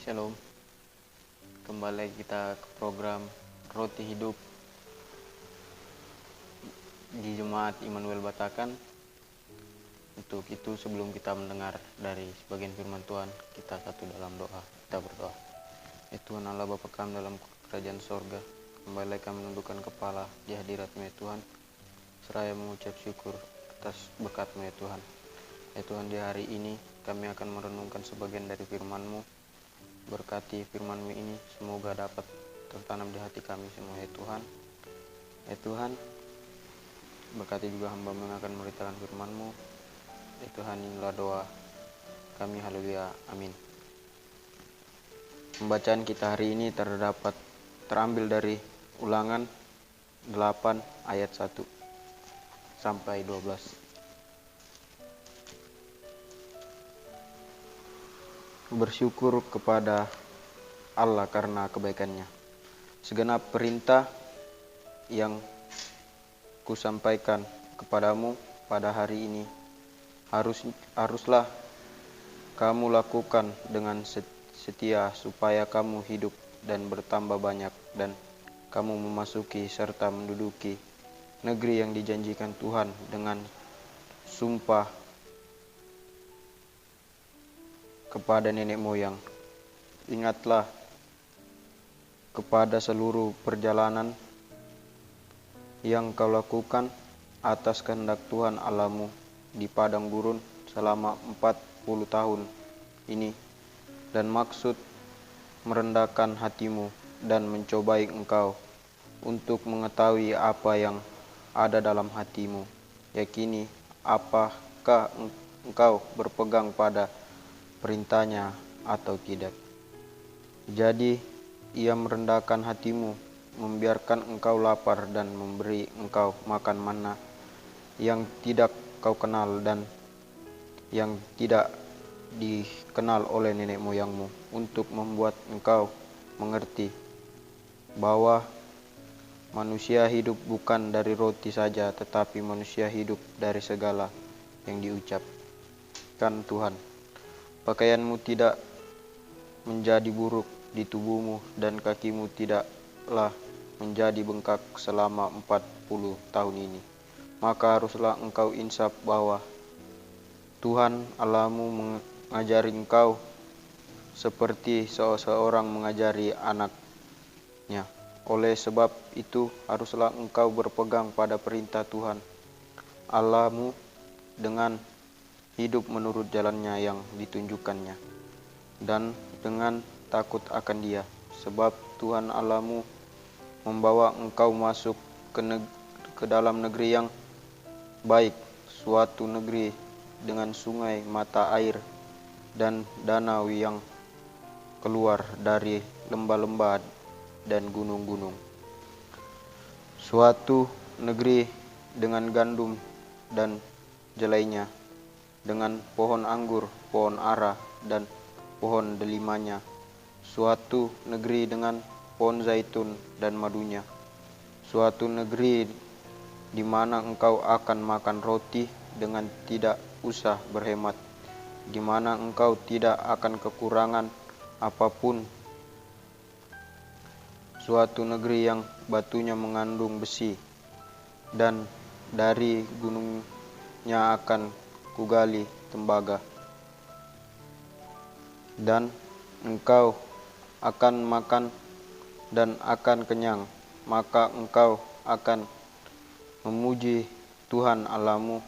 Shalom, kembali kita ke program Roti Hidup di Jemaat Immanuel Batakan. Untuk itu sebelum kita mendengar dari sebagian firman Tuhan, kita satu dalam doa. Kita berdoa. Ya Tuhan Allah Bapa kami dalam kerajaan sorga, kembali kami menundukkan kepala di hadirat-Mu ya Tuhan, seraya mengucap syukur atas berkat-Mu ya Tuhan. Ya Tuhan, di hari ini kami akan merenungkan sebagian dari firman-Mu. Berkati firman-Mu ini semoga dapat tertanam di hati kami semua ya Tuhan. Ya Tuhan, berkati juga hamba-Mu yang akan memberitakan firman-Mu. Ya Tuhan, inilah doa kami, haleluya, amin. Pembacaan kita hari ini terambil dari Ulangan 8 ayat 1 sampai 12. Bersyukur kepada Allah karena kebaikannya. Segenap perintah yang kusampaikan kepadamu pada hari ini haruslah kamu lakukan dengan setia supaya kamu hidup dan bertambah banyak dan kamu memasuki serta menduduki negeri yang dijanjikan Tuhan dengan sumpah kepada nenek moyang. Ingatlah kepada seluruh perjalanan yang kau lakukan atas kehendak Tuhan Allahmu di padang gurun selama 40 tahun ini, dan maksud merendahkan hatimu dan mencobai engkau untuk mengetahui apa yang ada dalam hatimu. Yakini apakah engkau berpegang pada perintahnya atau tidak. Jadi ia merendahkan hatimu, membiarkan engkau lapar dan memberi engkau makan mana yang tidak kau kenal dan yang tidak dikenal oleh nenek moyangmu, untuk membuat engkau mengerti bahwa manusia hidup bukan dari roti saja, tetapi manusia hidup dari segala yang diucapkan Tuhan. Pakaianmu tidak menjadi buruk di tubuhmu dan kakimu tidaklah menjadi bengkak selama 40 tahun ini. Maka haruslah engkau insaf bahwa Tuhan Allahmu mengajari engkau seperti seorang mengajari anaknya. Oleh sebab itu haruslah engkau berpegang pada perintah Tuhan Allahmu dengan hidup menurut jalannya yang ditunjukkannya, dan dengan takut akan Dia, sebab Tuhan Allahmu membawa engkau masuk ke dalam negeri yang baik, suatu negeri dengan sungai mata air dan danau yang keluar dari lembah-lembah dan gunung-gunung, suatu negeri dengan gandum dan jelainya, dengan pohon anggur, pohon ara, dan pohon delimanya, suatu negeri dengan pohon zaitun dan madunya, suatu negeri di mana engkau akan makan roti dengan tidak usah berhemat, di mana engkau tidak akan kekurangan apapun, suatu negeri yang batunya mengandung besi, dan dari gunungnya akan kugali tembaga, dan engkau akan makan dan akan kenyang, maka engkau akan memuji Tuhan Allahmu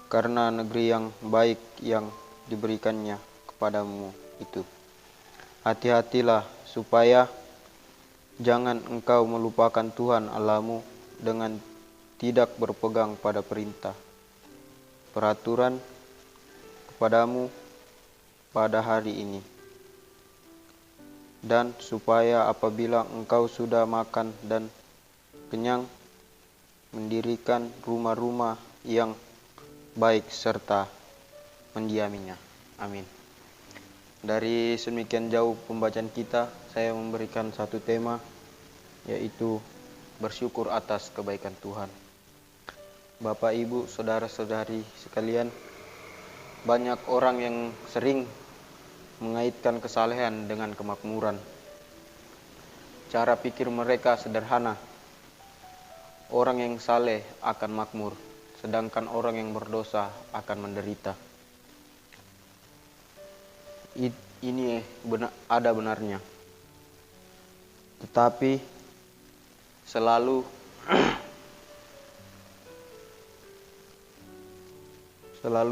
karena negeri yang baik yang diberikannya kepadamu itu. Hati-hatilah supaya jangan engkau melupakan Tuhan Allahmu dengan tidak berpegang pada perintah, peraturan kepadamu pada hari ini, dan supaya apabila engkau sudah makan dan kenyang, mendirikan rumah-rumah yang baik serta mendiaminya. Amin. Dari sedemikian jauh pembacaan kita, saya memberikan satu tema, yaitu bersyukur atas kebaikan Tuhan. Bapak, Ibu, saudara-saudari sekalian, banyak orang yang sering mengaitkan kesalehan dengan kemakmuran. Cara pikir mereka sederhana. Orang yang saleh akan makmur, sedangkan orang yang berdosa akan menderita. Ini ada benarnya. Tetapi selalu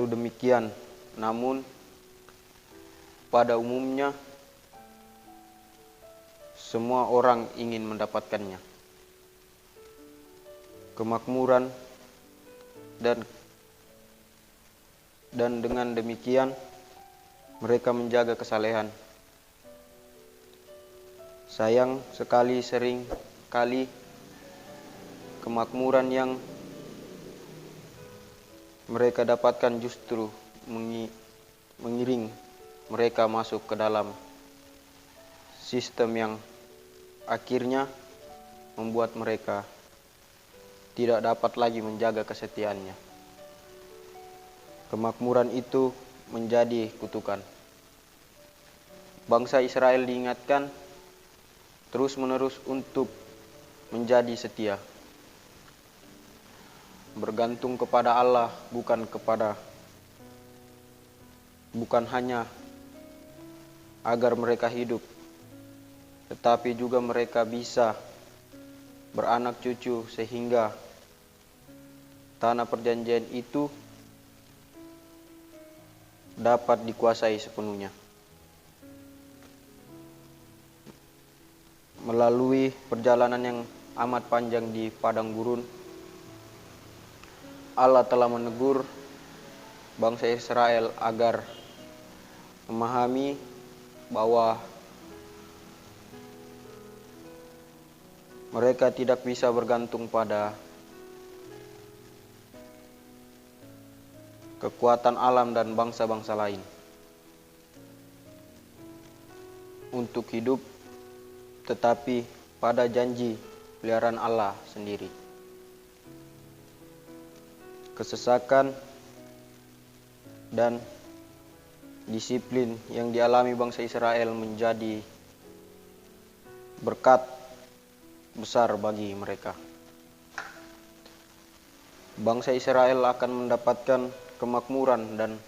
demikian. Namun pada umumnya semua orang ingin mendapatkannya. Kemakmuran dan dengan demikian mereka menjaga kesalehan. Sayang sekali sering kali kemakmuran yang mereka dapatkan justru mengiring mereka masuk ke dalam sistem yang akhirnya membuat mereka tidak dapat lagi menjaga kesetiaannya. Kemakmuran itu menjadi kutukan. Bangsa Israel diingatkan terus-menerus untuk menjadi setia, bergantung kepada Allah, bukan hanya agar mereka hidup, tetapi juga mereka bisa beranak cucu sehingga tanah perjanjian itu dapat dikuasai sepenuhnya. Melalui perjalanan yang amat panjang di padang gurun, Allah telah menegur bangsa Israel agar memahami bahwa mereka tidak bisa bergantung pada kekuatan alam dan bangsa-bangsa lain untuk hidup, tetapi pada janji peliharaan Allah sendiri. Kesesakan dan disiplin yang dialami bangsa Israel menjadi berkat besar bagi mereka. Bangsa Israel akan mendapatkan kemakmuran dan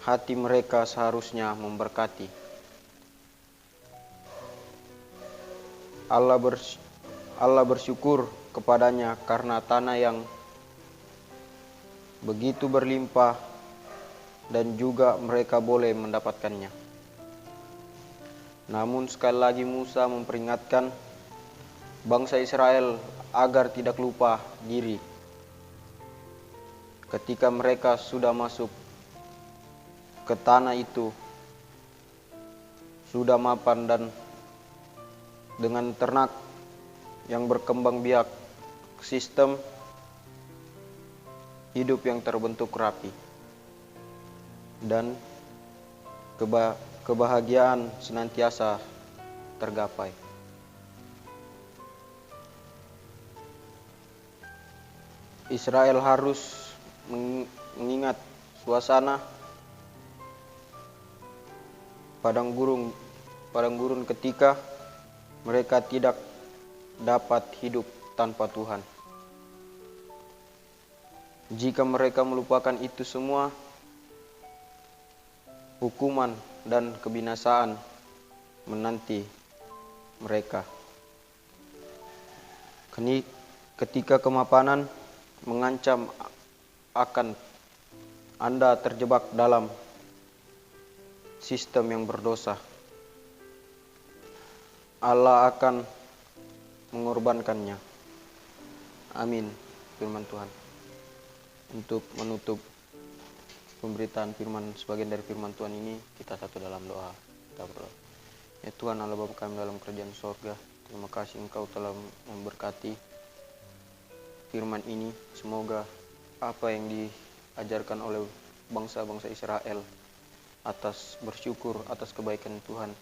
hati mereka seharusnya memberkati. Allah bersyukur kepadanya karena tanah yang begitu berlimpah dan juga mereka boleh mendapatkannya. Namun sekali lagi Musa memperingatkan bangsa Israel agar tidak lupa diri. Ketika mereka sudah masuk ke tanah itu, sudah mapan dan dengan ternak yang berkembang biak, sistem hidup yang terbentuk rapi, dan kebahagiaan senantiasa tergapai. Israel harus mengingat suasana padang gurun ketika mereka tidak dapat hidup tanpa Tuhan. Jika mereka melupakan itu semua, hukuman dan kebinasaan menanti mereka. Ketika kemapanan mengancam akan Anda terjebak dalam sistem yang berdosa, Allah akan mengorbankannya. Amin. Firman Tuhan. Untuk menutup pemberitaan firman, sebagian dari firman Tuhan ini, kita satu dalam doa. Kita berdoa. Ya Tuhan Allah Bapa kami dalam kerajaan sorga, terima kasih Engkau telah memberkati firman ini. Semoga apa yang diajarkan oleh bangsa-bangsa Israel atas bersyukur atas kebaikan Tuhan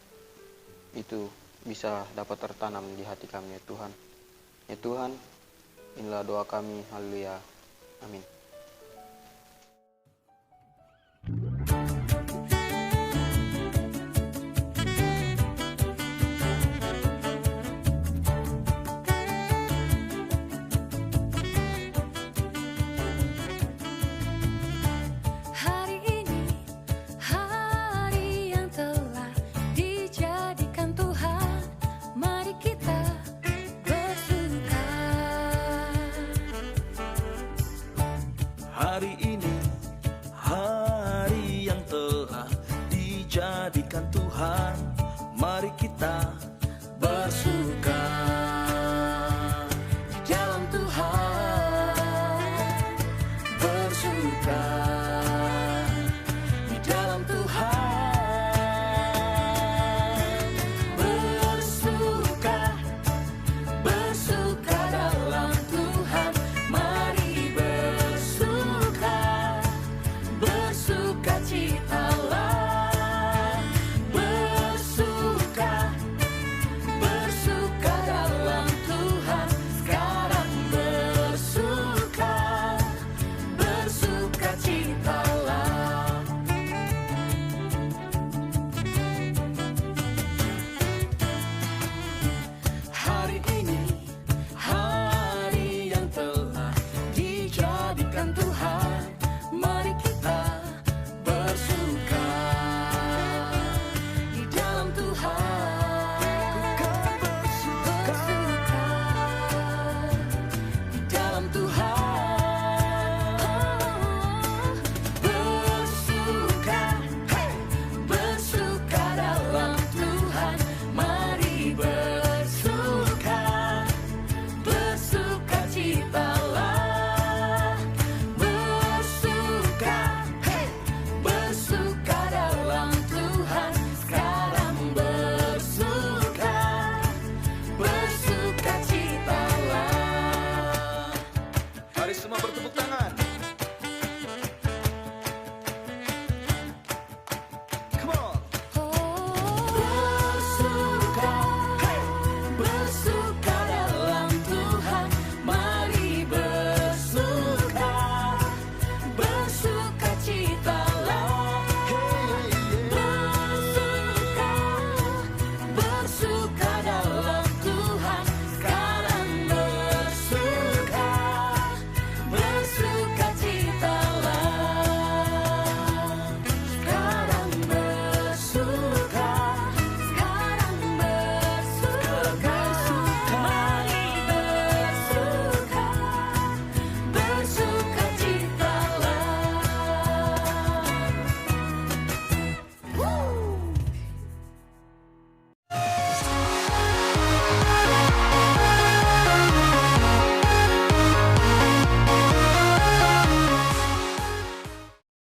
itu bisa dapat tertanam di hati kami ya Tuhan. Ya Tuhan, inilah doa kami. Haleluya. Amin.